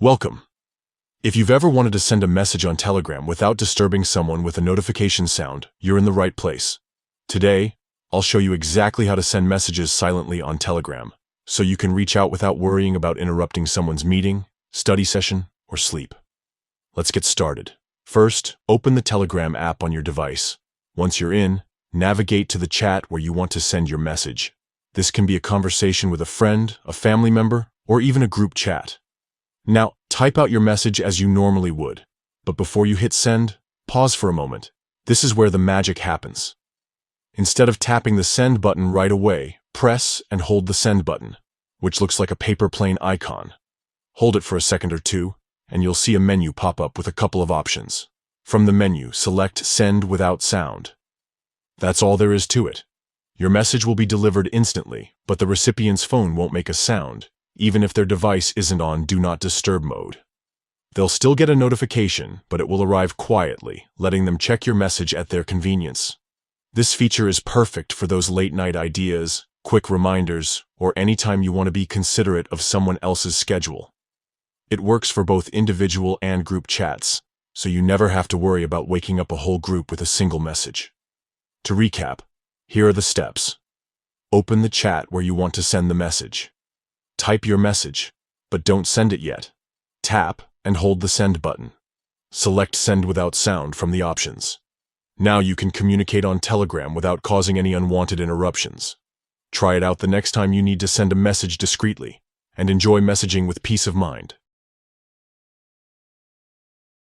Welcome. If you've ever wanted to send a message on Telegram without disturbing someone with a notification sound, you're in the right place. Today, I'll show you exactly how to send messages silently on Telegram, so you can reach out without worrying about interrupting someone's meeting, study session, or sleep. Let's get started. First, open the Telegram app on your device. Once you're in, navigate to the chat where you want to send your message. This can be a conversation with a friend, a family member, or even a group chat. Now, type out your message as you normally would, but before you hit send, pause for a moment. This is where the magic happens. Instead of tapping the send button right away, press and hold the send button, which looks like a paper plane icon. Hold it for a second or two, and you'll see a menu pop up with a couple of options. From the menu, select Send Without Sound. That's all there is to it. Your message will be delivered instantly, but the recipient's phone won't make a sound, even if their device isn't on Do Not Disturb mode. They'll still get a notification, but it will arrive quietly, letting them check your message at their convenience. This feature is perfect for those late-night ideas, quick reminders, or anytime you want to be considerate of someone else's schedule. It works for both individual and group chats, so you never have to worry about waking up a whole group with a single message. To recap, here are the steps. Open the chat where you want to send the message. Type your message, but don't send it yet. Tap and hold the send button. Select Send Without Sound from the options. Now you can communicate on Telegram without causing any unwanted interruptions. Try it out the next time you need to send a message discreetly, and enjoy messaging with peace of mind.